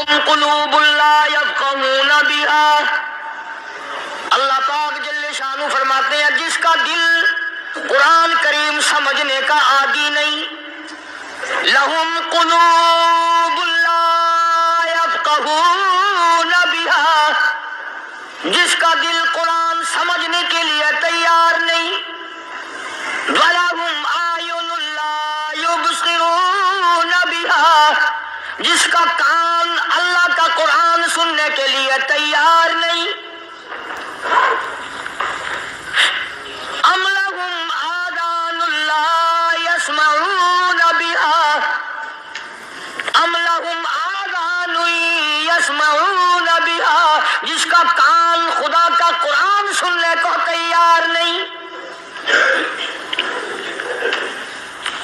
لهم قلوب لا يفقهون بها. اللہ پاک جل شانہ فرماتے ہیں جس کا دل قرآن کریم سمجھنے کا عادی نہیں، لہم قلوب لا یفقہون بہا، جس کا دل قرآن سمجھنے کے لیے تیار نہیں، وَلَهُمْ أَعْيُنٌ لَا يُبْصِرُونَ بِهَا، جس کا کان اللہ کا قرآن سننے کے لیے تیار نہیں. أَمْ لَهُمْ آذَانٌ لَا يَسْمَعُونَ بِهَا، أَمْ لَهُمْ آذَانٌ يَسْمَعُونَ بِهَا، جس کا کان خدا کا قرآن سننے کو تیار نہیں.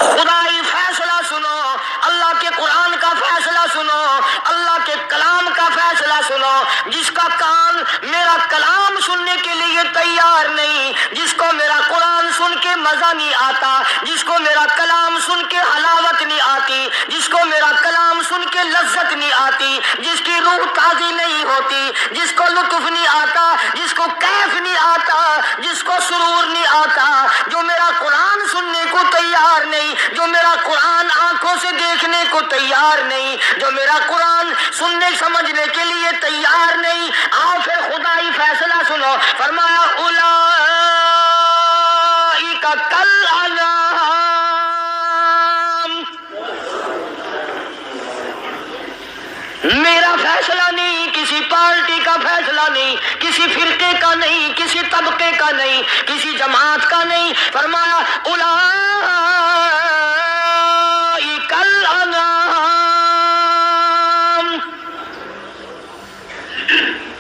خدائی فیصلہ سنو، اللہ کے قرآن کا فیصلہ سنو، اللہ کے کلام کا فیصلہ سنو. جس کا کان میرا کلام سننے کے لیے تیار نہیں، جس کو میرا قرآن سن کے مزہ نہیں آتا، جس کو میرا کلام سن کے حلاوت نہیں آتی، جس کو میرا کلام سن کے لذت نہیں آتی، جس کی روح تازی نہیں ہوتی، جس کو لطف نہیں آتا، جس کو کیف نہیں آتا، جس کو سرور نہیں آتا، جو میرا قرآن سننے کو تیار نہیں، جو میرا قرآن آنکھوں سے دیکھنے کو تیار نہیں، جو میرا قرآن سننے سمجھنے کے لیے تیار نہیں. آؤ پھر خدائی فیصلہ سنو. فرمایا اولئک کالانعام، میرا فیصلہ نہیں، کسی پارٹی کا فیصلہ نہیں، کسی فرقے کا نہیں، کسی طبقے کا نہیں، کسی جماعت کا نہیں. فرمایا اولئک الانعام،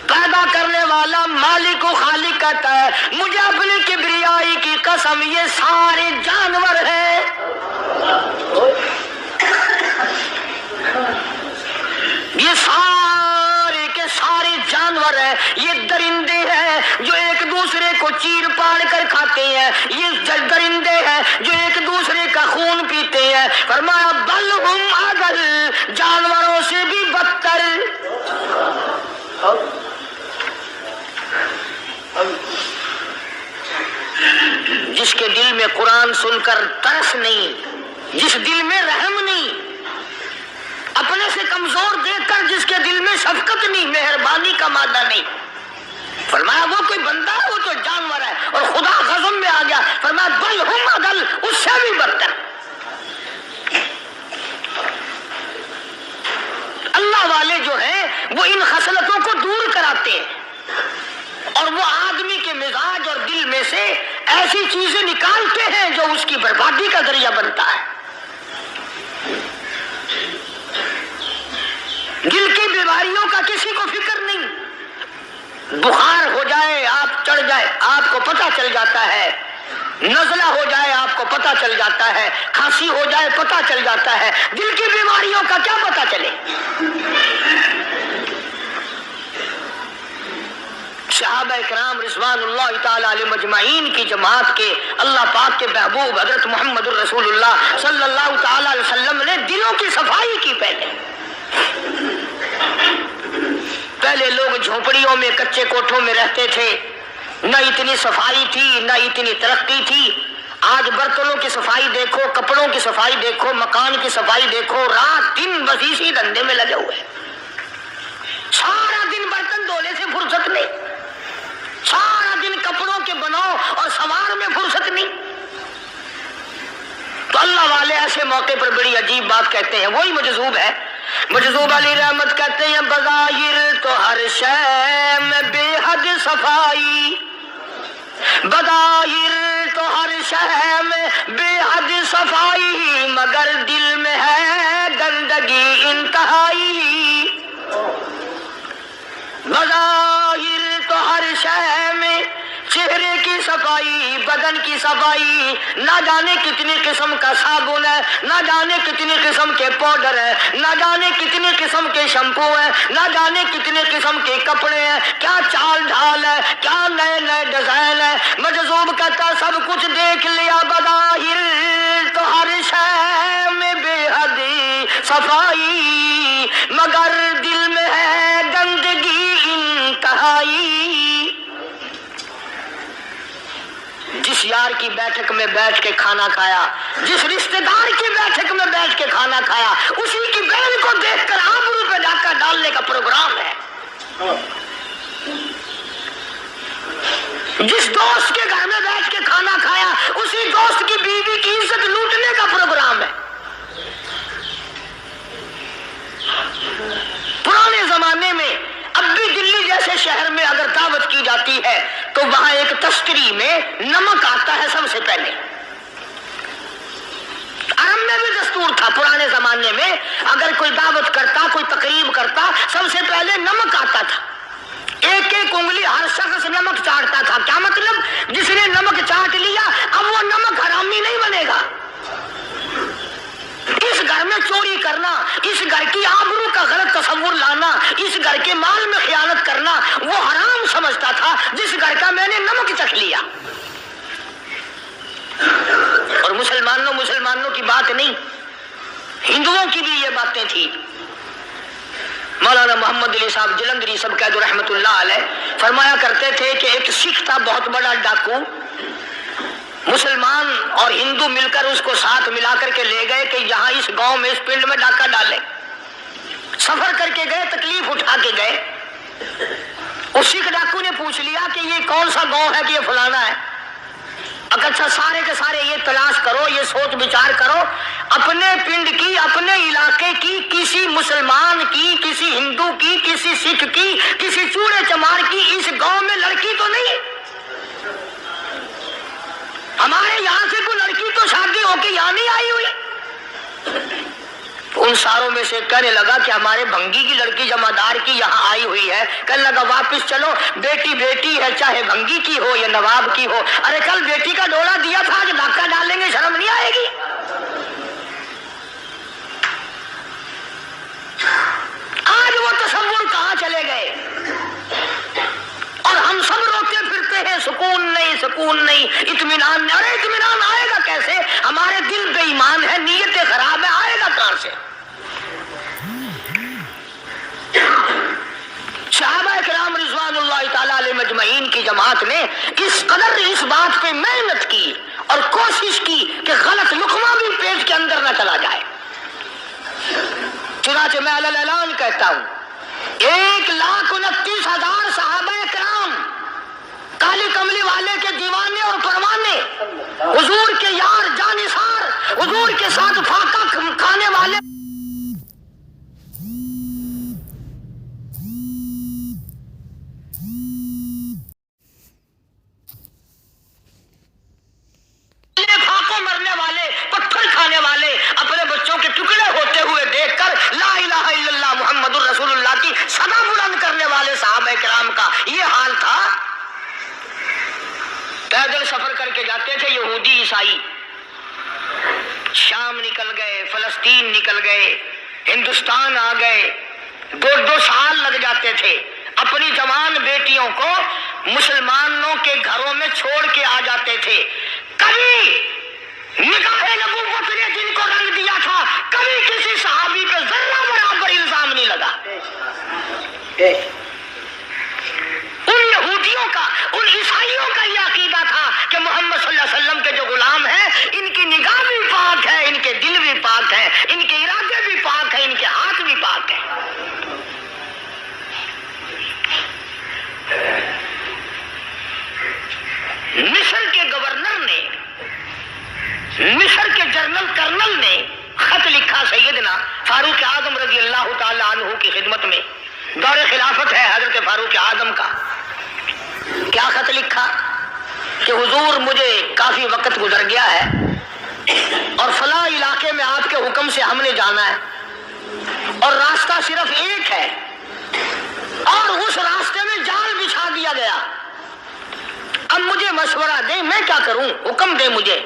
پیدا کرنے والا مالک و خالق کہتا ہے مجھے اپنی کبریائی کی قسم یہ سارے جانور ہیں. یہ سارے کے سارے جانور ہیں، یہ درندے ہیں جو ایک دوسرے کو چیر پاڑ کر کھاتے ہیں، یہ درندے ہیں جو ایک دوسرے کا خون پیتے ہیں. فرمایا بل ہم اضل، جانوروں سے بھی بدتر. جس کے دل میں قرآن سن کر ترس نہیں، جس دل میں رحم نہیں، اپنے سے کمزور دیکھ کر جس کے دل میں شفقت نہیں، مہربانی کا مادہ نہیں. فرمایا وہ کوئی بندہ ہے، وہ تو جانور ہے. اور خدا غضب میں آ گیا، فرمایا بل ہم اضل، اس سے بھی بدتر. اللہ والے جو ہیں وہ ان خصلتوں کو دور کراتے ہیں، اور وہ آدمی کے مزاج اور دل میں سے ایسی چیزیں نکالتے ہیں جو اس کی بربادی کا ذریعہ بنتا ہے. دل کی بیماریوں کا کسی کو فکر نہیں. بخار ہو جائے، آپ چڑھ جائے، آپ کو پتہ چل جاتا ہے. نزلہ ہو جائے آپ کو پتہ چل جاتا ہے، کھانسی ہو جائے پتہ چل جاتا ہے. دل کی بیماریوں کا کیا پتہ چلے؟ صحابہ اکرام رضوان اللہ تعالی علیہ مجمعین کی جماعت کے اللہ پاک کے محبوب حضرت محمد الرسول اللہ صلی اللہ تعالی علیہ وسلم نے دلوں کی صفائی کی. پہلے لوگ جھونپڑیوں میں کچے کوٹھوں میں رہتے تھے، نہ اتنی صفائی تھی، نہ اتنی ترقی تھی. آج برتنوں کی صفائی دیکھو، کپڑوں کی صفائی دیکھو، مکان کی صفائی دیکھو، رات دن بس اسی دھندے میں لگے ہوئے. سارا دن برتن دھونے سے فرصت نہیں، سارا دن کپڑوں کے بناؤ اور سوار میں فرصت نہیں. تو اللہ والے ایسے موقع پر بڑی عجیب بات کہتے ہیں. وہی مجذوب ہے، مجذوب علی رحمت کہتے ہیں بظاہر تو ہر شے میں بے حد صفائی، بظاہر تو ہر شے میں بے حد صفائی، مگر دل میں ہے گندگی انتہائی. بظاہر تو ہر شے میں چہرے کی صفائی، بدن کی صفائی، نہ جانے کتنی قسم کا صابن ہے، نہ جانے کتنی قسم کے پاؤڈر ہے، نہ جانے کتنی قسم کے شیمپو ہیں، نہ جانے کتنے قسم کے کپڑے ہیں، کیا چال ڈھال ہے، کیا نئے نئے ڈیزائن ہے. مجذوب کہتا سب کچھ دیکھ لیا، بظاہر تو ہر شے میں بے حد صفائی، مگر دل میں دار کی بیٹھک میں بیٹھ کے کھانا کھایا، جس رشتہ دار کی بیٹھک میں بیٹھ کے کھانا کھایا، اسی کی بہن کو دیکھ کر آبرو پہ ڈاکہ ڈالنے کا پروگرام ہے۔ جس دوست کے گھر میں بیٹھ کے کھانا کھایا، اسی دوست کی بیوی کی عزت لوٹنے کا پروگرام ہے۔ پرانے زمانے میں اب بھی دلی جیسے شہر میں اگر دعوت کی جاتی ہے تو وہاں ایک تشتری میں نمک آتا ہے سب سے پہلے۔ عرب میں بھی دستور تھا پرانے زمانے میں، اگر کوئی دعوت کرتا، کوئی تقریب کرتا، سب سے پہلے نمک آتا تھا۔ ایک ایک انگلی ہر شخص نمک چاٹتا تھا۔ کیا مطلب؟ جس نے نمک چاٹ لیا اب وہ نمک حرامی نہیں بنے گا۔ اس گھر میں چوری کرنا، اس گھر کی آبرو کا غلط تصور لانا، اس گھر کے مال میں خیانت کرنا وہ حرام سمجھتا تھا جس گھر کا میں نے نمک چکھ لیا۔ اور مسلمانوں کی بات نہیں، ہندوؤں کی بھی یہ باتیں تھی۔ مولانا محمد علی صاحب جلندری سب قید رحمت اللہ علیہ فرمایا کرتے تھے کہ ایک سکھ تھا بہت بڑا ڈاکو، مسلمان اور ہندو مل کر اس کو ساتھ ملا کر کے لے گئے کہ یہاں اس گاؤں میں اس پنڈ میں ڈاکہ ڈالے۔ سفر کر کے گئے، تکلیف اٹھا کے گئے۔ اس سکھ ڈاکو نے پوچھ لیا کہ یہ کون سا گاؤں ہے کہ یہ فلانا ہے۔ اچھا سارے کے سارے یہ تلاش کرو، یہ سوچ بچار کرو، اپنے پنڈ کی، اپنے علاقے کی، کسی مسلمان کی، کسی ہندو کی، کسی سکھ کی، کسی چوڑے چمار کی اس گاؤں میں لڑکی تو نہیں؟ ہمارے یہاں سے کوئی لڑکی تو شادی ہو کے یہاں نہیں آئی ہوئی؟ ان ساروں میں سے کہنے لگا کہ ہمارے بھنگی کی لڑکی جمعدار کی یہاں آئی ہوئی ہے۔ کہنے لگا واپس چلو، بیٹی بیٹی ہے، چاہے بھنگی کی ہو یا نواب کی ہو۔ ارے کل بیٹی کا ڈولا دیا تھا کہ ڈاکہ ڈالیں گے، شرم نہیں آئے گی؟ آج وہ تصور کہاں چلے گئے؟ اور ہم سب روتے پھرتے ہیں سکون نہیں، سکون نہیں، اطمینان نہیں۔ ارے اطمینان آئے گا کیسے؟ ہمارے دل بے ایمان ہے، نیتیں خراب ہے، آئے گا کہاں سے؟ صحابہ کرام رضوان اللہ تعالی علیہ مجمعین کی جماعت نے اس قدر اس بات پہ محنت کی اور کوشش کی کہ غلط لقمہ بھی پیٹ کے اندر نہ چلا جائے۔ چنانچہ میں علی الاعلان کہتا ہوں 1,29,000 صحابہ کرام، کالی کملی والے کے دیوانے اور پروانے، حضور کے یار جانثار، حضور کے ساتھ فاقہ کھانے والے، فاقوں مرنے والے، پتھر کھانے والے، اپنے بچوں کے ٹکڑے ہوتے ہوئے دیکھ کر لا الہ الا اللہ محمد الرسول اللہ کی صدا بلند کرنے والے صحابہ کرام کا یہ حال تھا۔ پیدل سفر کر کے جاتے تھے یہودی عیسائی، شام نکل گئے، فلسطین نکل گئے، ہندوستان آ گئے، 2 سال لگ جاتے تھے۔ اپنی جوان بیٹیوں کو مسلمانوں کے گھروں میں چھوڑ کے آ جاتے تھے۔ کبھی نگاہ نبوت نے جن کو رنگ دیا تھا، کبھی کسی صحابی پہ ذرہ برابر الزام نہیں لگا۔ ان یہودیوں کا، ان عیسائیوں کا یہ عقیدہ تھا کہ محمد صلی اللہ علیہ وسلم کے جو غلام ہیں ان کی نگاہ بھی پاک ہے، ان کے دل بھی پاک ہے، ان کے ارادے بھی پاک ہیں، ان کے ہاتھ بھی پاک ہیں۔ مصر کے گورنر نے، مصر کے جنرل کرنل نے خط لکھا سیدنا فاروق اعظم رضی اللہ تعالی عنہ کی خدمت میں، دور خلافت ہے حضرت فاروق اعظم کا۔ کیا خط لکھا کہ حضور مجھے کافی وقت گزر گیا ہے اور فلاں علاقے میں آپ کے حکم سے ہم نے جانا ہے اور راستہ صرف ایک ہے اور اس راستے میں جال بچھا دیا گیا۔ اب مجھے مشورہ دیں میں کیا کروں، حکم دیں مجھے۔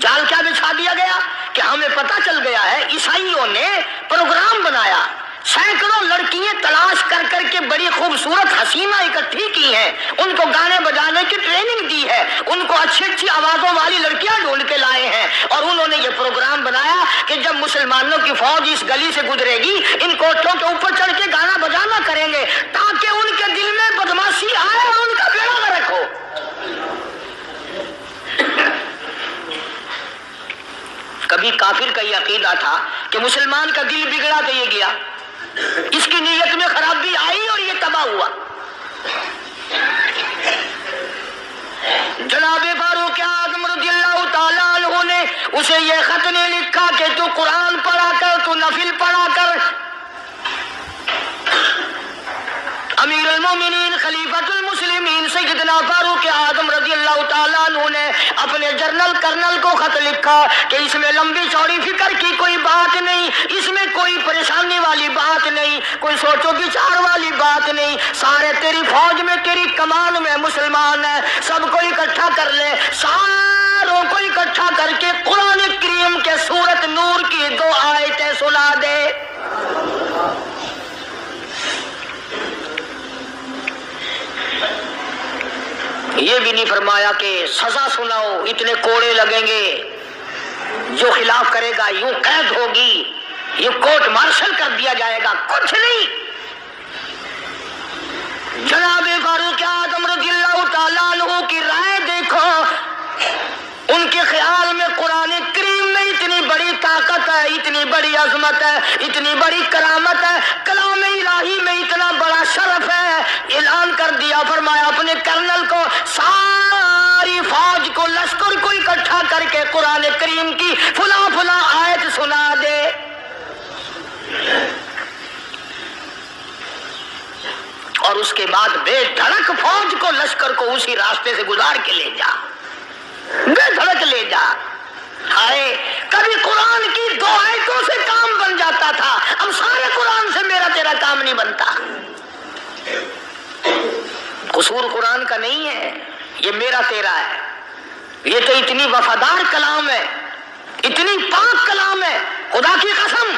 جال کیا بچھا دیا گیا کہ ہمیں پتہ چل گیا ہے عیسائیوں نے پروگرام بنایا، سینکڑوں لڑکیاں تلاش کر کر کے بڑی خوبصورت حسینہ اکٹھی کی ہیں، ان کو گانے بجانے کی ٹریننگ دی ہے، ان کو اچھی اچھی آوازوں والی لڑکیاں ڈھونڈ کے لائے ہیں، اور انہوں نے یہ پروگرام بنایا کہ جب مسلمانوں کی فوج اس گلی سے گزرے گی ان کوٹھوں کے اوپر چڑھ کے گانا بجانا کریں گے تاکہ ان کے دل میں بدماشی آئے اور ان کا بیڑا نہ رکھو۔ کافر کا یہ عقیدہ تھا کہ مسلمان کا دل بگڑا تو یہ گیا، اس کی نیت میں خرابی آئی اور یہ تباہ ہوا۔ جناب فاروق اعظم رضی اللہ تعالیٰ عنہ نے اسے یہ خط نے لکھا کہ تو قرآن پڑھا کر، تو نفل پڑھا کر۔ امیر المومنین خلیفۃ المسلمین سیدنا فاروق اعظم رضی اللہ تعالیٰ عنہ نے اپنے جنرل کرنل کو خط لکھا کہ اس میں لمبی چوڑی فکر کی کوئی بات نہیں، اس میں کوئی پریشانی والی بات نہیں، کوئی سوچ و بچار والی بات نہیں، سارے تیری فوج میں تیری کمان میں مسلمان ہیں، سب کو اکٹھا کر لے، ساروں کو اکٹھا کر کے قرآن کریم کے سورۃ نور کی 2 آیتیں سنا دے۔ یہ بھی نہیں فرمایا کہ سزا سناؤ، اتنے کوڑے لگیں گے، جو خلاف کرے گا یوں قید ہوگی، یہ کورٹ مارشل کر دیا جائے گا، کچھ نہیں۔ جناب فاروق اعظم رضی اللہ تعالیٰ عنہ کی رائے دیکھو، ان کے خیال میں قرآن کریم میں اتنی بڑی طاقت ہے، اتنی بڑی عظمت ہے، اتنی بڑی کرامت ہے، کلام الہی میں اتنا بڑا شرف ہے۔ اعلان کر دیا، فرمایا اپنے کرنل کو ساری فوج کو، لشکر کو اکٹھا کر کے قرآن کریم کی فلاں فلاں آیت سنا دے۔ اور اس کے بعد بے دھڑک فوج کو، لشکر کو اسی راستے سے گزار کے لے جا، بے دھڑک لے جا۔ ہائے، کبھی قرآن کی 2 آیتوں سے کام بن جاتا تھا، اب سارے قرآن سے میرا تیرا کام نہیں بنتا۔ قصور قرآن کا نہیں ہے، یہ میرا تیرا ہے۔ یہ تو اتنی وفادار کلام ہے، اتنی پاک کلام ہے، خدا کی قسم،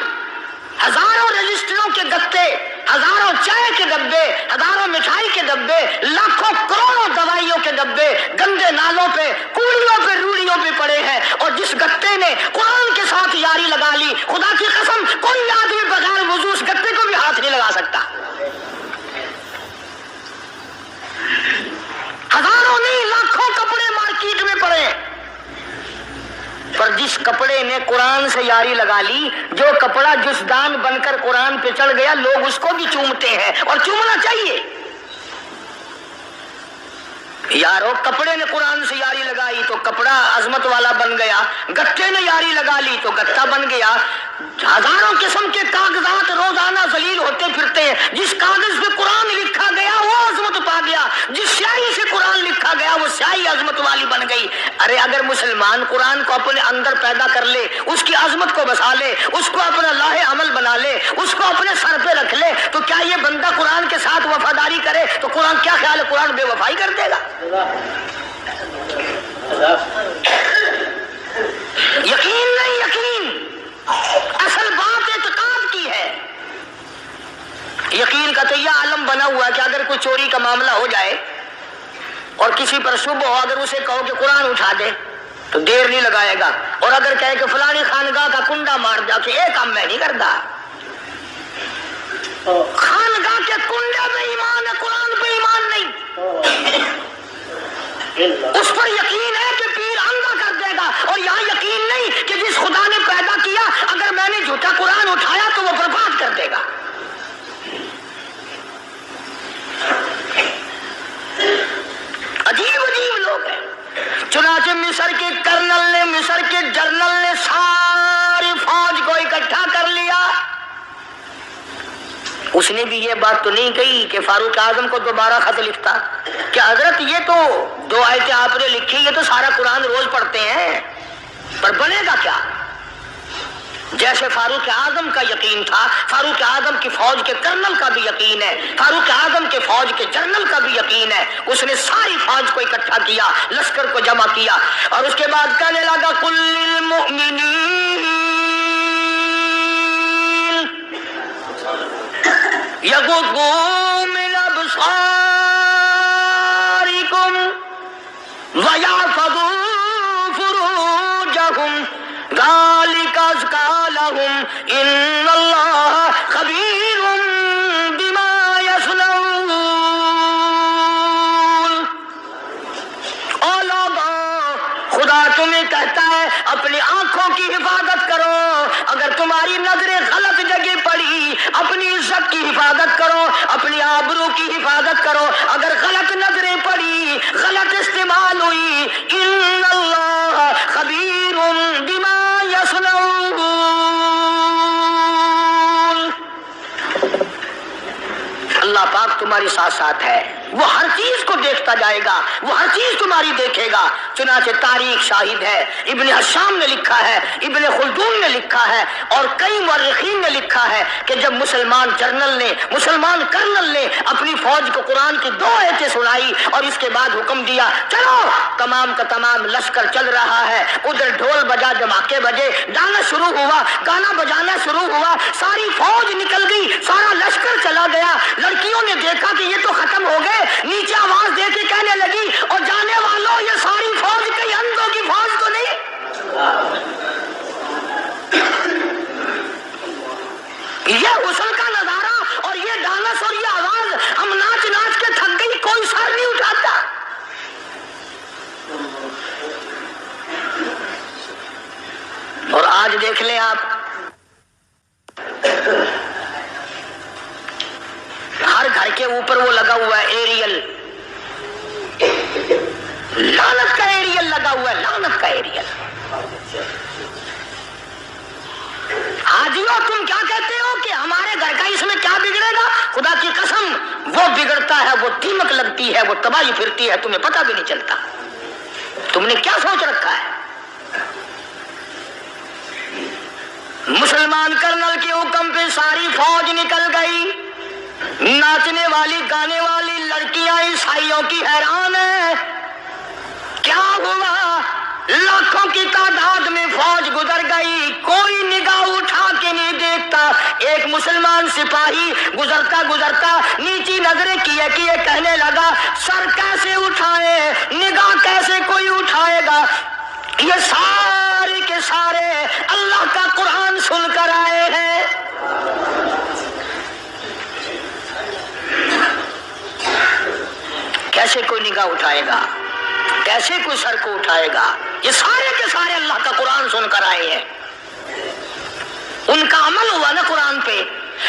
ہزاروں رجسٹروں کے گتے، ہزاروں چائے کے ڈبے، ہزاروں مٹھائی کے ڈبے، لاکھوں کروڑوں دوائیوں کے ڈبے گندے نالوں پہ، کوڑیوں پہ، روڑیوں پہ پڑے ہیں، اور جس گتے نے قرآن کے ساتھ یاری لگا لی، خدا کی قسم کوئی آدمی بغیر وضو اس گتے کو بھی ہاتھ نہیں لگا سکتا۔ ہزاروں نہیں، لاکھوں کپڑے مارکیٹ میں پڑے، پر جس کپڑے نے قرآن سے یاری لگا لی، جو کپڑا جسدان بن کر قرآن پہ چڑھ گیا، لوگ اس کو بھی چومتے ہیں، اور چومنا چاہیے۔ یارو، کپڑے نے قرآن سے یاری لگائی تو کپڑا عظمت والا بن گیا، گتے نے یاری لگا لی تو گتا بن گیا۔ ہزاروں قسم کے کاغذات روزانہ ذلیل ہوتے پھرتے ہیں، جس کاغذ پہ قرآن لکھا گیا وہ عظمت پا گیا، جس سیاہی سے قرآن لکھا گیا وہ سیاہی عظمت والی بن گئی۔ ارے اگر مسلمان قرآن کو اپنے اندر پیدا کر لے، اس کی عظمت کو بسا لے، اس کو اپنا لاہ عمل بنا لے، اس کو اپنے سر پہ رکھ لے، تو کیا یہ بندہ قرآن کے ساتھ وفاداری کرے تو قرآن کیا خیال ہے، قرآن بے وفائی کر دے گا؟ یقین نہیں، یقین، اصل بات اعتقاد کی ہے۔ یقین کا تو یہ عالم بنا ہوا ہے کہ اگر کوئی چوری کا معاملہ ہو جائے اور کسی پر شبہ ہو، اگر اسے کہو کہ قرآن اٹھا دے تو دیر نہیں لگائے گا، اور اگر کہے کہ فلانی خانگاہ کا کنڈا مار جا، کہ یہ کام میں نہیں کرتا۔ خانگاہ کے کنڈے پہ ایمان ہے، قرآن پہ ایمان نہیں۔ اس پر یقین ہے کہ پیر اندھا کر دے گا، اور یہاں یقین نہیں کہ جس خدا نے پیدا کیا اگر میں نے جھوٹا قرآن اٹھایا تو وہ برباد کر دے گا۔ عجیب عجیب لوگ ہیں۔ چنانچہ مصر کے کرنل نے، مصر کے جنرل نے ساری فوج کو اکٹھا کر لیا۔ اس نے بھی یہ بات تو نہیں کہی کہ فاروق اعظم کو دوبارہ خط لکھتا کہ حضرت یہ تو 2 آیتیں آپ نے لکھی، یہ تو سارا قرآن روز پڑھتے ہیں، پر بنے گا کیا؟ جیسے فاروق اعظم کا یقین تھا، فاروق اعظم کی فوج کے کرنل کا بھی یقین ہے، فاروق اعظم کے فوج کے جنرل کا بھی یقین ہے۔ اس نے ساری فوج کو اکٹھا کیا، لشکر کو جمع کیا، اور اس کے بعد کہنے لگا قل للمؤمنین یغضوا من ابصارکم ویحفظوا فروجہم ذالک ازکی لہم ان اللہ خبیر بما یصنعون۔ او لوگو، خدا تمہیں کہتا ہے اپنی آنکھوں کی حفاظت کرو، حفاظت کرو، اپنی آبرو کی حفاظت کرو. اگر غلط نظریں پڑی، غلط استعمال ہوئی، ان اللہ خبیر بما یصنعون، اللہ پاک تمہارے ساتھ ساتھ ہے، وہ ہر چیز کو دیکھتا جائے گا، وہ ہر چیز تمہاری دیکھے گا. چنانچہ تاریخ شاہد ہے، ابن حشام نے لکھا ہے، ابن خلدون نے لکھا ہے، اور کئی مورخین نے لکھا ہے کہ جب مسلمان کرنل نے اپنی فوج کو قرآن کی 2 آیتیں سنائی اور اس کے بعد حکم دیا چلو، تمام کا تمام لشکر چل رہا ہے، ادھر ڈھول بجا، دھماکے بجے، گانا شروع ہوا، گانا بجانا شروع ہوا، ساری فوج نکل گئی، سارا لشکر چلا گیا. لڑکیوں نے دیکھا کہ یہ تو ختم ہو گئے، نیچے آواز دے کے کہنے لگی اور جانے والوں یہ ساری فوج کئی اندھوں کی فوج تو نہیں. یہ حسن کا نظارہ اور یہ ڈانس اور یہ آواز، ہم ناچ ناچ کے تھک گئی، کوئی سر نہیں اٹھاتا. اور آج دیکھ لیں آپ، ہر گھر کے اوپر وہ لگا ہوا ہے ایریل، لعنت کا ایریل لگا ہوا ہے، لعنت کا ایریل. حاجیوں تم کیا کہتے ہو کہ ہمارے گھر کا اس میں کیا بگڑے گا؟ خدا کی قسم وہ بگڑتا ہے، وہ دیمک لگتی ہے، وہ تباہی پھرتی ہے، تمہیں پتہ بھی نہیں چلتا. تم نے کیا سوچ رکھا ہے؟ مسلمان کرنل کے حکم پہ ساری فوج نکل گئی، ناچنے والی گانے والی لڑکیاں عیسائیوں کی حیران ہیں. کیا ہوا؟ لاکھوں کی تعداد میں فوج گزر گئی، کوئی نگاہ اٹھا کے نہیں دیکھتا. ایک مسلمان سپاہی گزرتا گزرتا نیچی نظریں کیے کہنے لگا سر کیسے اٹھائے، نگاہ کیسے کوئی اٹھائے گا؟ یہ سارے کے سارے اللہ کا قرآن سن کر آئے ہیں. کیسے کوئی نگاہ اٹھائے گا؟ کیسے کوئی سر کو اٹھائے گا؟ یہ سارے کے سارے اللہ کا قرآن سن کر آئے ہیں. ان کا عمل ہوا نا قرآن پہ،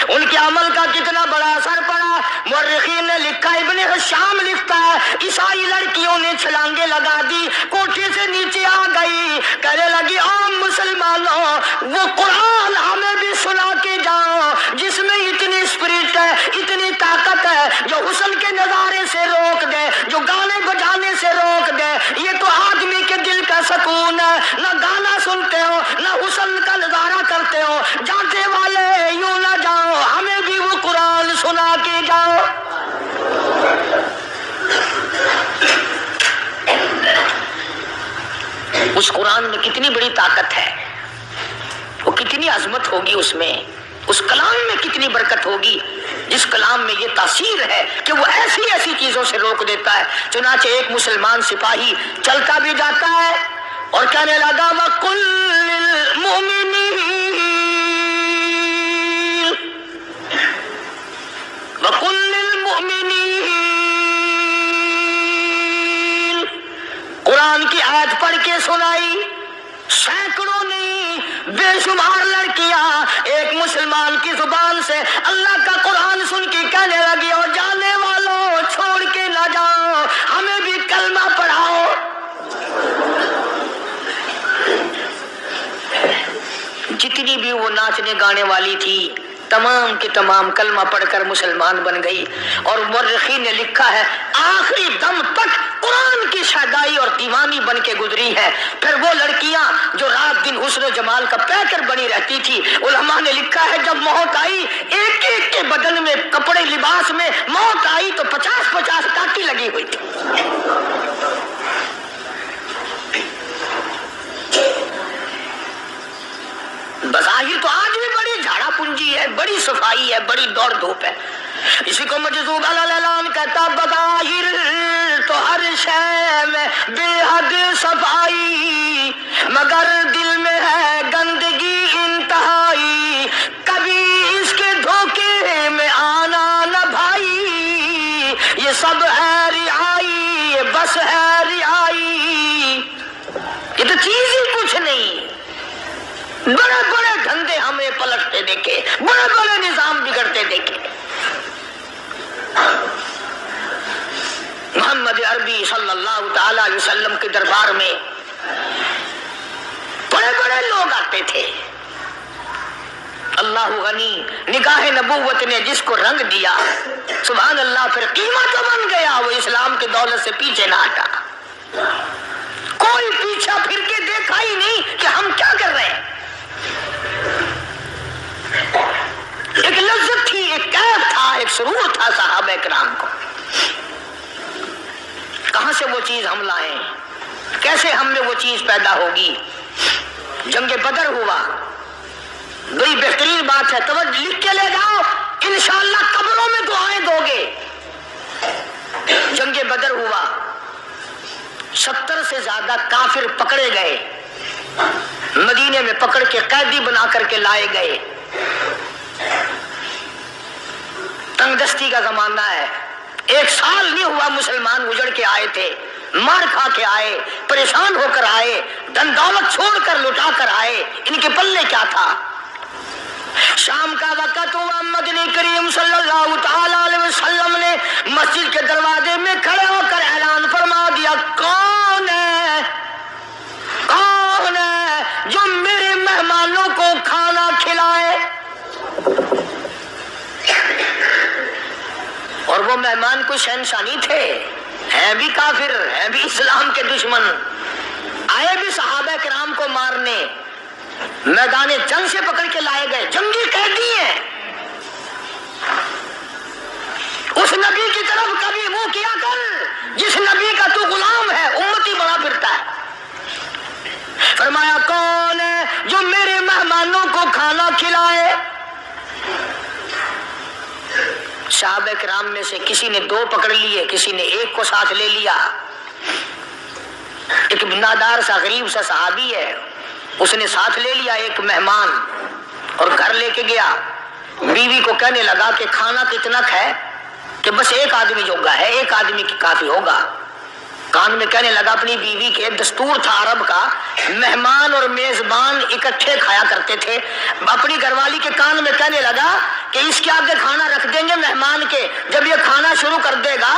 ان کے عمل کا کتنا بڑا اثر پڑا. مورخین نے لکھا، ابن حشام لکھتا ہے عیسائی لڑکیوں نے چھلانگے لگا دی، کوٹھے سے نیچے آ گئی، کہنے لگی عام مسلمانوں وہ قرآن ہمیں بھی سنا کے جاؤ جس میں اتنی اسپرٹ ہے، اتنی طاقت ہے، جو حسن کے نظارے سے روک دے، جو گانے بجانے سے روک دے. یہ تو آدمی کے دل کا سکون ہے. نہ گانا سنتے ہو، نہ حسن کا نظارہ کرتے ہو. جاتے والے یوں نہ جاؤ، ہمیں بھی وہ قرآن سنا کے جاؤ. اس قرآن میں کتنی بڑی طاقت ہے، وہ کتنی عظمت ہوگی اس میں، اس کلام میں کتنی برکت ہوگی، جس کلام میں یہ تاثیر ہے کہ وہ ایسی ایسی چیزوں سے روک دیتا ہے. چنانچہ ایک مسلمان سپاہی چلتا بھی جاتا ہے اور کہنے لگا وَقُلْ لِلْمُؤْمِنِينَ وَقُلْ لِلْمُؤْمِنِينَ. قرآن کی آیت پڑھ کے سنائی، سینکڑوں نہیں بے شمار لڑکیاں ایک مسلمان کی زبان سے اللہ کا قرآن سن کے کہنے لگی اور جانے والوں چھوڑ کے نہ جاؤ، ہمیں بھی کلمہ پڑھاؤ. جتنی بھی وہ ناچنے گانے والی تھی تمام کے تمام کلمہ پڑھ کر مسلمان بن گئی. اور مورخین نے لکھا ہے آخری دم تک قرآن کی شیدائی اور دیوانی بن کے گزری ہے. پھر وہ لڑکیاں جو رات دن حسن و جمال کا پیکر بنی رہتی تھی، علماء نے لکھا ہے جب موت آئی ایک ایک کے بدن میں کپڑے لباس میں موت آئی تو 50-50 ٹاکی لگی ہوئی تھی. بظاہر تو آج بھی بڑی جھاڑا پنجی ہے، بڑی صفائی ہے، بڑی دوڑ دھوپ ہے. اسی کو مجذوب العلان کہتا بظاہر تو ہر شے میں بے حد صفائی، مگر دل میں ہے گندگی انتہائی، کبھی اس کے دھوکے میں آنا نہ بھائی، یہ سب ہے رعائی بس ہے رعائی. یہ تو چیز ہی کچھ نہیں. بڑے بڑے دھندے ہمیں پلٹتے دیکھے، بڑے بڑے نظام بگڑتے دیکھے. محمد عربی صلی اللہ تعالی علیہ وسلم کے دربار میں بڑے بڑے لوگ آتے تھے. اللہ غنی، نگاہ نبوت نے جس کو رنگ دیا سبحان اللہ، پھر قیمت بن گیا، وہ اسلام کی دولت سے پیچھے نہ ہٹا. کوئی پیچھا پھر کے دیکھا ہی نہیں کہ ہم کیا کر رہے ہیں. ایک لذت تھی، ایک کیف تھا، ایک سرور تھا صحابہ کرام کو. کہاں سے وہ چیز ہم لائیں؟ کیسے ہم میں وہ چیز پیدا ہوگی؟ جنگ بدر ہوا، بڑی بہترین بات ہے، توجہ لکھ کے لے جاؤ، انشاءاللہ قبروں میں دعائیں دو گے. جنگ بدر ہوا، 70 سے زیادہ کافر پکڑے گئے، مدینے میں پکڑ کے قیدی بنا کر کے لائے گئے. تنگ دستی کا زمانہ ہے، 1 سال نہیں ہوا مسلمان اجڑ کے آئے تھے، مار کھا کے آئے، پریشان ہو کر آئے، دھن دولت چھوڑ کر لٹا کر آئے. ان کے پلے کیا تھا؟ شام کا وقت ہوا، مدنی کریم صلی اللہ تعالی علیہ وسلم نے مسجد کے دروازے میں کھڑے ہو کر اعلان فرما دیا، کون ہے جو میرے مہمانوں کو کھانا کھلائے؟ اور وہ مہمان کوئی شہنشاہ نہیں تھے، ہیں بھی کافر، ہیں بھی اسلام کے دشمن، آئے بھی صحابہ کرام کو مارنے، میدان جنگ سے پکڑ کے لائے گئے، جنگی قیدی ہیں. اس نبی کی طرف کبھی منہ کیا کر جس نبی کا تو غلام ہے، امتی بنا پھرتا ہے. فرمایا کون ہے جو میرے مہمانوں کو کھانا کھلائے؟ صحابہ کرام میں سے کسی نے 2 پکڑ لیے، کسی نے 1 کو ساتھ لے لیا. ایک بنادار سا غریب سا صحابی ہے، اس نے ساتھ لے لیا ایک مہمان اور گھر لے کے گیا. بیوی کو کہنے لگا کہ کھانا کتنا ہے کہ بس 1 آدمی جوگا ہے، 1 آدمی کی کافی ہوگا. کان میں کہنے لگا اپنی بیوی کے، دستور تھا عرب کا، مہمان اور میزبان اکٹھے کھایا کرتے تھے. اپنی گھر والی کے کان میں کہنے لگا کہ اس کے آگے کھانا رکھ دیں گے مہمان کے، جب یہ کھانا شروع کر دے گا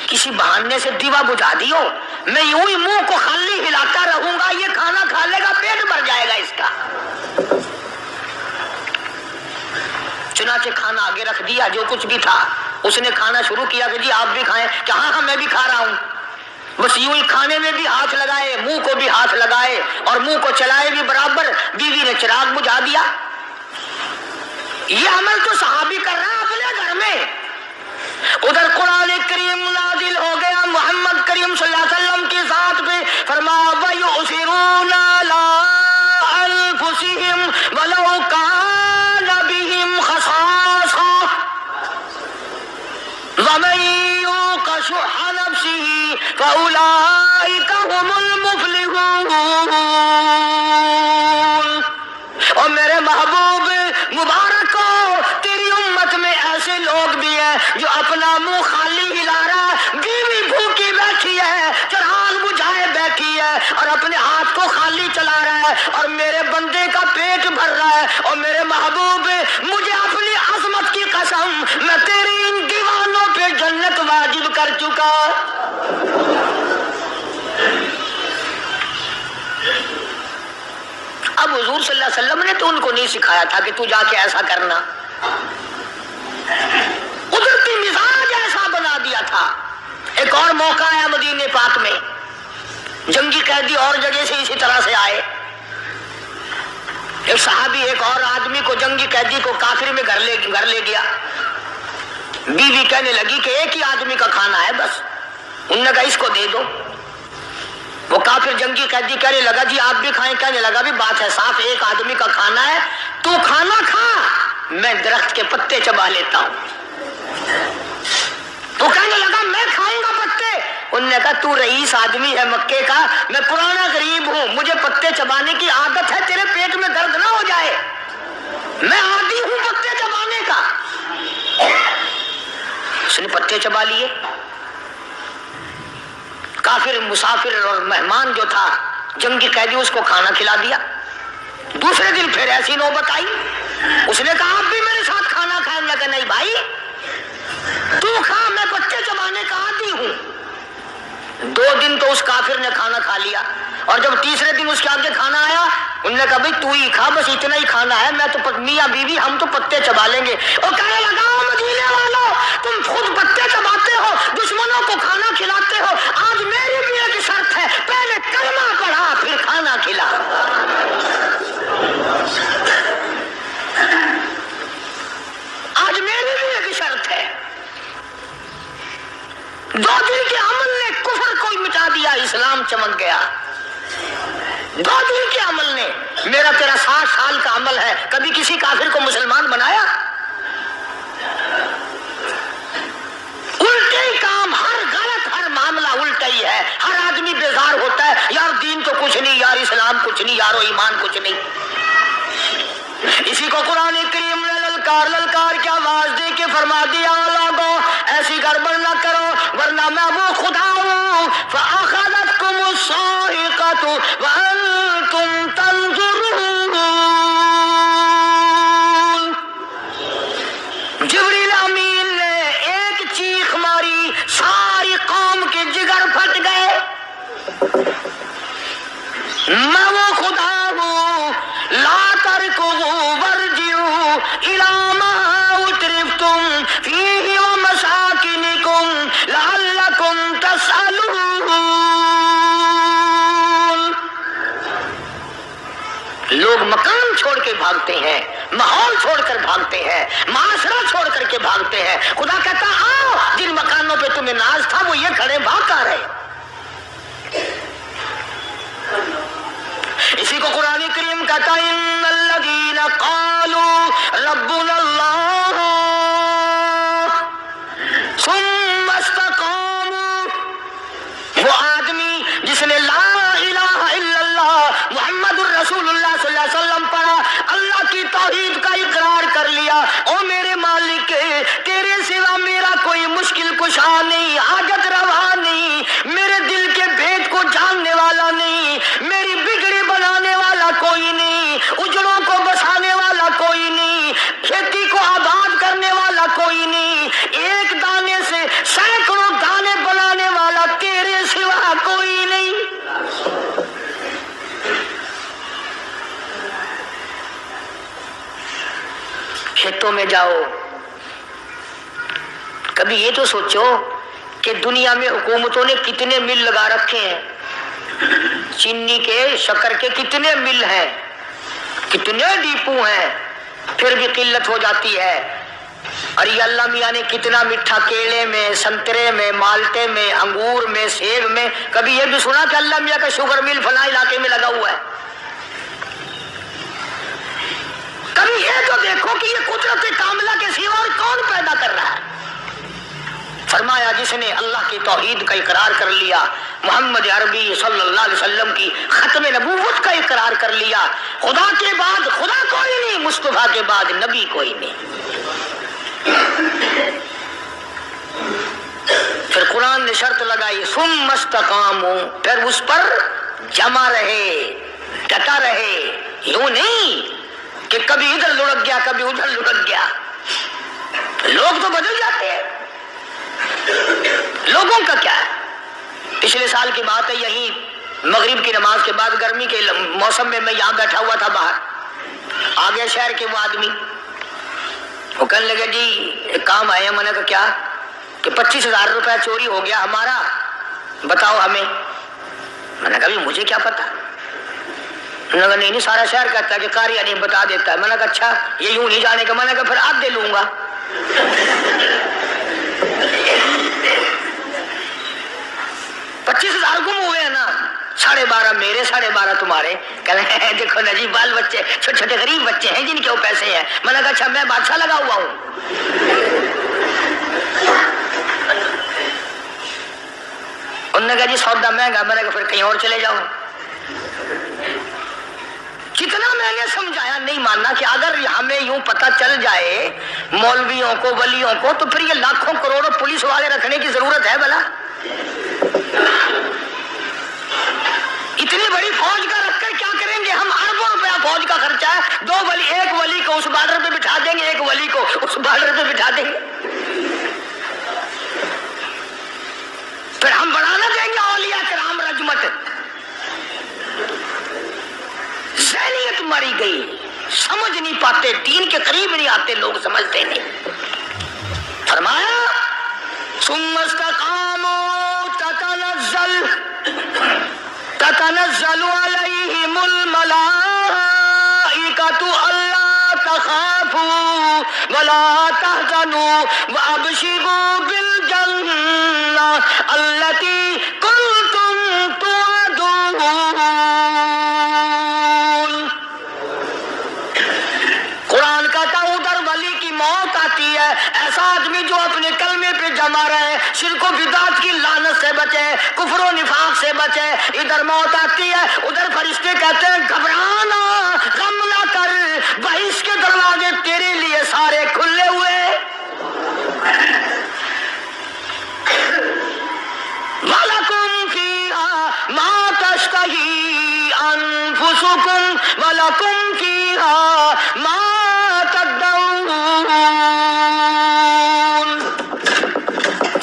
کسی بہانے سے دیوا بجھا دیو، میں یوں ہی منہ کو خالی ہلاتا رہوں گا، یہ کھانا کھا لے گا، پیٹ بھر جائے گا اس کا. چنانچہ کھانا آگے رکھ دیا، جو کچھ بھی تھا. اس نے کھانا شروع کیا کہ جی آپ بھی کھائیں، کہ ہاں میں بھی کھا رہا ہوں. بس یوں ہی کھانے میں بھی ہاتھ لگائے، منہ کو بھی ہاتھ لگائے اور منہ کو چلائے بھی برابر. بیوی نے چراغ بجھا دیا. یہ عمل تو صحابی کر رہا ہے اپنے گھر میں. ادھر قرآن کریم نازل ہو گیا محمد کریم صلی اللہ علیہ وسلم کی ذات پہ، فرمایا وَيُؤْثِرُونَ عَلَىٰ أَنفُسِهِمْ وَلَوْ كَانَ بِهِمْ خَصَاصَةٌ وَمَن يُوقَ شُحَّ نَفْسِهِ فَأُولَٰئِكَ هُمُ الْمُفْلِحُونَ. اور میرے محبوب مبارک ہو، تیری امت میں ایسے لوگ بھی ہیں جو اپنا منہ خالی ہلا رہا ہے، بیوی بھوکی بیٹھی ہے، چراغ بجھائے بیٹھی ہے اور اپنے ہاتھ کو خالی چلا رہا ہے اور میرے بندے کا پیٹ بھر رہا ہے. اور میرے محبوب مجھے اپنی عظمت کی قسم، میں تیری ان دیوانوں پہ جنت واجب کر چکا. اب حضور صلی اللہ علیہ وسلم نے تو ان کو نہیں سکھایا تھا کہ تو جا کے ایسا کرنا، قدرتی مزاج ایسا بنا دیا تھا. ایک اور موقع آیا مدینے پاک میں، جنگی قیدی اور جگہ سے اسی طرح سے آئے. ایک صحابی ایک اور آدمی کو، جنگی قیدی کو کافر میں گھر لے گیا. بیوی کہنے لگی کہ 1 ہی آدمی کا کھانا ہے بس. انہوں نے کہا اس کو دے دو. وہ کافر جنگی قیدی کہنے لگا جی آپ بھی کھائیں. کہنے لگا بھی بات ہے صاف، 1 آدمی کا کھانا ہے، تو کھانا کھا، میں درخت کے پتے چبا لیتا ہوں. تو کہنے لگا میں کھاؤں گا پتے. انہوں نے کہا تو رئیس آدمی ہے مکے کا، میں پرانا غریب ہوں، مجھے پتے چبانے کی عادت ہے، تیرے پیٹ میں درد نہ ہو جائے، میں عادی ہوں پتے چبانے کا. اس نے پتے چبا لیے. کافر مسافر اور مہمان جو تھا جنگی قیدی، اس کو کھانا کھلا دیا. دوسرے دن پھر ایسی نوبت آئی، اس نے کہا آپ بھی میرے ساتھ کھانا کھائیں. میں کہا نہیں بھائی، 2 دن تو اس کافر نے کھانا کھا لیا، اور جب تیسرے دن اس کے آگے کھانا آیا انہوں نے کہا بھائی تو ہی کھا، بس اتنا ہی کھانا ہے، میں تو میاں بیوی ہم تو پتے چبا لیں گے۔ اور کہنے لگا مدینے والوں تم خود پتے چباتے ہو، دشمنوں کو کھانا کھلاتے ہو، آج میری بھی ایک شرط ہے، پہلے کلمہ پڑھا پھر کھانا کھلا۔ آج میری بھی ایک شرط ہے۔ 2 دن کے عمل نے کفر کو مٹا دیا، اسلام چمک گیا۔ 2 دن کے عمل نے، میرا تیرا 60 سال کا عمل ہے، کبھی کسی کافر کو مسلمان بنایا؟ الٹے ہی کام، ہر غلط، ہر معاملہ الٹا ہی ہے۔ ہر آدمی بیزار ہوتا ہے، یار دین تو کچھ نہیں، یار اسلام کچھ نہیں، یارو ایمان کچھ نہیں۔ اسی کو قرآن کریم نے للکار کی آواز دے کے فرما دیا لوگوں ایسی گڑبڑ نہ کرو ورنہ میں وہ خدا ہوں فأخذتكم الصاعقة وأنتم تنظرون۔ جبریل امین نے ایک چیخ ماری، ساری قوم کے جگر پھٹ گئے۔ میں وہ خدا ہوں، لا تركضوا وارجعوا إلى ما أترفتم فيه ومساكنكم لعلكم تسألون۔ لوگ مکان چھوڑ کے بھاگتے ہیں، ماحول چھوڑ کر بھاگتے ہیں، معاشرہ چھوڑ کر کے بھاگتے ہیں۔ خدا کہتا آؤ جن مکانوں پہ تمہیں ناز تھا وہ یہ کھڑے بھاگ آ رہے۔ اسی کو قرآن کریم کہتا ہے ان الذین قالوا ربنا اللہ ثم استقاموا، وہ آدمی جس نے لا الہ الا اللہ محمد الرسول اللہ صلی اللہ علیہ وسلم پڑھا، اللہ کی توحید کا اقرار کر لیا، او میرے مالک تیرے سوا میرا کوئی مشکل کشا نہیں، حاجت روا نہیں، میرے دل کے بھید کو جاننے والا نہیں، میری بگڑی بنانے والا کوئی نہیں، اجڑوں کو بسانے والا کوئی نہیں، کھیتی کو آباد کرنے والا کوئی نہیں، ایک دانے سے سینکڑوں دانے بنانے والا تیرے سوا کوئی نہیں۔ کھیتوں میں جاؤ، کبھی یہ تو سوچو کہ دنیا میں حکومتوں نے کتنے مل لگا رکھے ہیں، چینی کے، شکر کے کتنے مل ہیں، کتنے ڈیپو ہیں، پھر بھی قلت ہو جاتی ہے۔ اور یہ اللہ میاں نے کتنا میٹھا کیلے میں، سنترے میں، مالٹے میں، انگور میں، سیب میں، کبھی یہ بھی سنا کہ اللہ میاں کا شوگر مل فلاں علاقے میں لگا ہوا ہے؟ کبھی یہ تو دیکھو کہ یہ قدرت کاملہ کے سوا اور کون پیدا کر رہا ہے؟ فرمایا جس نے اللہ کی توحید کا اقرار کر لیا، محمد عربی صلی اللہ علیہ وسلم کی ختم نبوت کا اقرار کر لیا، خدا کے بعد خدا کوئی نہیں، مصطفیٰ کے بعد نبی کوئی نہیں۔ پھر قرآن نے شرط لگائی ثم استقاموا، پھر اس پر جمع رہے، ڈٹا رہے، یوں نہیں کہ کبھی ادھر لڑک گیا کبھی ادھر لڑک گیا۔ لوگ تو بدل جاتے ہیں، لوگوں کا کیا ہے؟ پچھلے سال کی بات ہے، یہی مغرب کی نماز کے بعد گرمی کے موسم میں یہاں بیٹھا ہوا تھا، باہر آ گیا شہر کے وہ آدمی، وہ کہنے لگے جی ایک کام آئے ہیں۔ میں نے کہا کیا؟ کہ 25,000 روپے چوری ہو گیا ہمارا، بتاؤ ہمیں۔ میں نے کہا مجھے کیا پتا؟ میں نے کہا نہیں سارا شہر کہتا ہے کہ قاری نہیں بتا دیتا ہے۔ میں نے کہا اچھا یہ یوں نہیں جانے کا؟ میں نے کہا پھر آپ دے لوں گا۔ 25,000 گم ہوئے ہیں نا، 12.5 میرے 12.5 تمہارے۔ کہنے ہیں دیکھو نا جی بال بچے چھوٹے چھوٹے غریب بچے ہیں جن کے وہ پیسے ہیں۔ میں نے کہا اچھا میں بادشاہ لگا ہوا ہوں؟ انہوں نے کہا جی سودا مہنگا۔ میں نے کہا پھر کہیں اور چلے جاؤ۔ کتنا میں نے سمجھایا نہیں ماننا کہ اگر ہمیں یوں پتہ چل جائے مولویوں کو ولیوں کو تو پھر یہ لاکھوں کروڑوں پولیس والے رکھنے کی ضرورت ہے بھلا؟ اتنی بڑی فوج کا رکھ کر کیا کریں گے ہم؟ اربوں روپیہ فوج کا خرچہ ہے، 2 ولی، ایک ولی کو اس بارڈر پہ بٹھا دیں گے، ایک ولی کو اس بارڈر پہ بٹھا دیں گے، پھر ہم بڑھانا دیں گے اولیاء ماری گئی، سمجھ نہیں پاتے، دین کے قریب نہیں آتے لوگ، سمجھتے نہیں۔ فرمایا ثم استقاموا تتنزل علیہم الملائکۃ الا تخافوا ولا تحزنوا وابشروا بالجنہ التی کنتم توعدون۔ قرآن کہتا ہے ادھر ولی کی موت آتی ہے، ایسا آدمی جو اپنے کلمے پہ جمع رہے، شرک و بدعت کی لعنت سے بچے، کفر و نفاق سے بچے، ادھر موت آتی ہے، ادھر فرشتے کہتے ہیں گھبرانا، غم نہ کر، بہشت کے دروازے تیرے لیے سارے کھلے ہوئے۔ وَلَكُمْ فِيهَا مَا تَشْتَهِي أَنفُسُكُمْ وَلَكُمْ فِيهَا مَا تَدَّعُونَ۔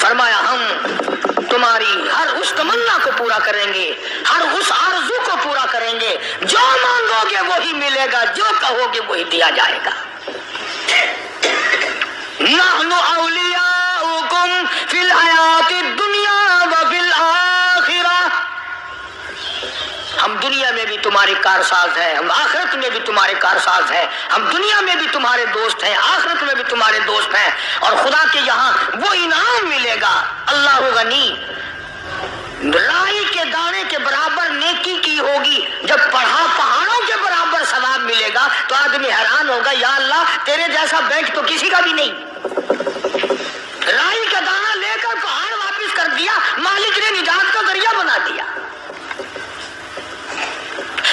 فرمایا ہم تمہاری ہر اس تمنا کو پورا کریں گے، ہر اس آرزو کو پورا کریں گے، جو مانگو گے وہی ملے گا، جو کہو گے وہی دیا جائے گا۔ نحن اولیاؤکم فی الحیات الدنیا وفی الآخرہ، ہم دنیا میں بھی تمہارے کارساز ہیں، ہم آخرت میں بھی تمہارے کارساز ہیں، ہم دنیا میں بھی تمہارے دوست ہیں، آخرت میں بھی تمہارے دوست ہیں، اور خدا کے یہاں وہ انعام ملے گا۔ اللہ غنی، رائی کے دانے کے برابر نیکی کی ہوگی، جب پہاڑوں کے برابر ثواب ملے گا تو آدمی حیران ہوگا، یا اللہ تیرے جیسا بینک تو کسی کا بھی نہیں۔ رائی کا دانہ لے کر پہاڑ واپس کر دیا، مالک نے نجات کا ذریعہ بنا دیا۔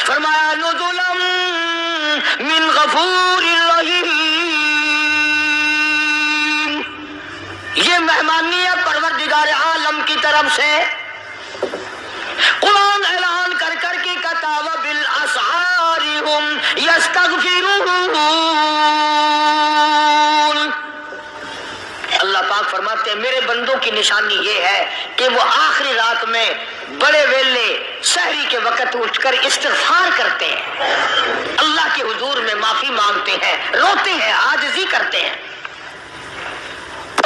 فرمایا نزلا من غفور رحیم، یہ مہمانی ہے پروردگار عالم کی طرف سے۔ قرآن اعلان کر کر کے کہتا وبالاسحار هم یستغفرون۔ اللہ پاک فرماتے ہیں میرے بندوں کی نشانی یہ ہے کہ وہ آخری رات میں بڑے ویلے سحری کے وقت اٹھ کر استغفار کرتے ہیں، اللہ کے حضور میں معافی مانگتے ہیں، روتے ہیں، عاجزی کرتے ہیں۔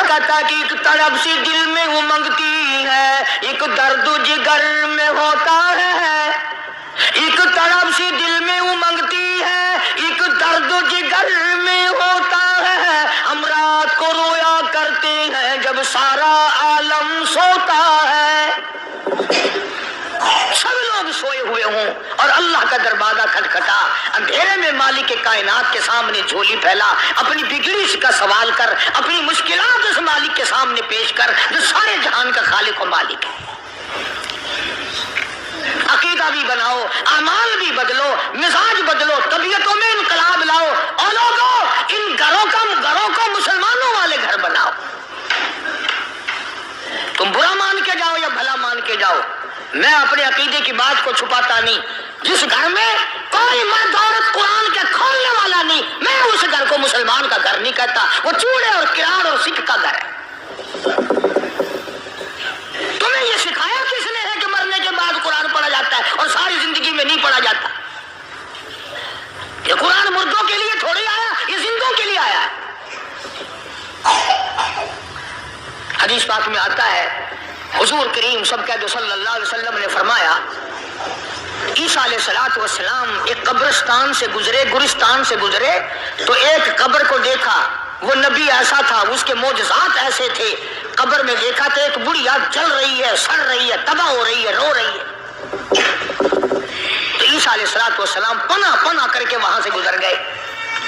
کہتا کہ ایک طرف سے دل میں امنگتی ہے، ایک درد جگر میں ہوتا ہے، ایک طرف سے دل میں امنگتی ہے، ایک درد جگر میں ہوتا ہے، ہم رات کو رویا کرتے ہیں جب سارا عالم سوتا ہے۔ سب لوگ سوئے ہوئے ہوں اور اللہ کا دروازہ کھٹکھٹا، اندھیرے میں مالک کائنات کے سامنے جھولی پھیلا، اپنی بگڑی کا سوال کر، اپنی مشکلات اس مالک کے سامنے پیش کر جو سارے جہان کا خالق و مالک ہے۔ عقیدہ بھی بناؤ، اعمال بھی بدلو، مزاج بدلو، طبیعتوں میں انقلاب لاؤ، اور لوگوں ان گھروں کو مسلمانوں والے گھر بناؤ۔ تم برا مان کے جاؤ یا بھلا مان کے جاؤ، میں اپنے عقیدے کی بات کو چھپاتا نہیں۔ جس گھر میں کوئی مرد عورت قرآن کے کھولنے والا نہیں، میں اس گھر کو مسلمان کا گھر نہیں کہتا، وہ چوڑے اور کراڑ اور سکھ کا گھر ہے۔ تمہیں یہ سکھایا کس نے ہے کہ مرنے کے بعد قرآن پڑھا جاتا ہے اور ساری زندگی میں نہیں پڑھا جاتا؟ یہ قرآن مردوں کے لیے تھوڑی آیا، یہ زندوں کے لیے آیا ہے۔ حدیث پاک میں آتا ہے حضور کریم سب کہہ دو صلی اللہ علیہ وسلم نے فرمایا عیسیٰ علیہ السلام ایک قبرستان سے گزرے، گورستان سے گزرے تو ایک قبر کو دیکھا، وہ نبی ایسا تھا، اس کے معجزات ایسے تھے، قبر میں دیکھا تو ایک بڑھیا جل رہی ہے، سڑ رہی ہے، تباہ ہو رہی ہے، رو رہی ہے۔ تو عیسیٰ علیہ السلام پناہ کر کے وہاں سے گزر گئے۔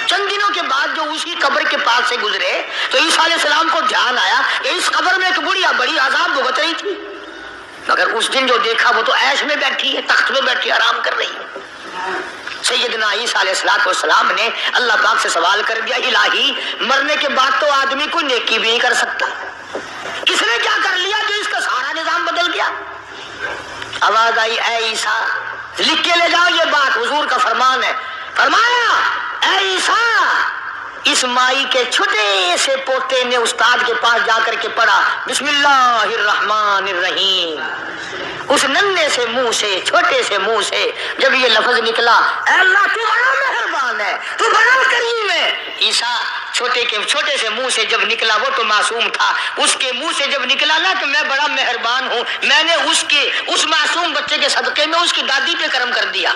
چند دنوں کے بعد جو اسی قبر کے پاس سے گزرے تو عیسیٰ علیہ السلام کو دھیان آیا کہ اس قبر میں ایک بڑھیا بڑی عذاب بھگت رہی تھی، مگر اس دن جو دیکھا وہ تو عیش میں بیٹھی ہے، تخت میں بیٹھی آرام کر رہی ہے۔ سیدنا عیسیٰ علیہ السلام نے اللہ پاک سے سوال کر دیا، الہی مرنے کے بعد تو آدمی کوئی نیکی بھی نہیں کر سکتا، کس نے کیا کر لیا جو اس کا سارا نظام بدل گیا؟ آواز آئی اے عیسیٰ لکھ کے لے جاؤ یہ بات، حضور کا فرمان ہے۔ فرمایا اے عیسیٰ اس مائی کے چھوٹے سے پوتے نے استاد کے پاس جا کر کے پڑھا بسم اللہ الرحمن الرحیم. اس ننھے سے منہ سے چھوٹے سے منہ سے جب یہ لفظ نکلا اے اللہ تو بڑا مہربان ہے تو بڑا کریم ہے. عیسیٰ چھوٹے سے منہ سے جب نکلا وہ تو معصوم تھا اس کے منہ سے جب نکلا نا کہ میں بڑا مہربان ہوں میں نے اس معصوم بچے کے صدقے میں اس کی دادی پہ کرم کر دیا.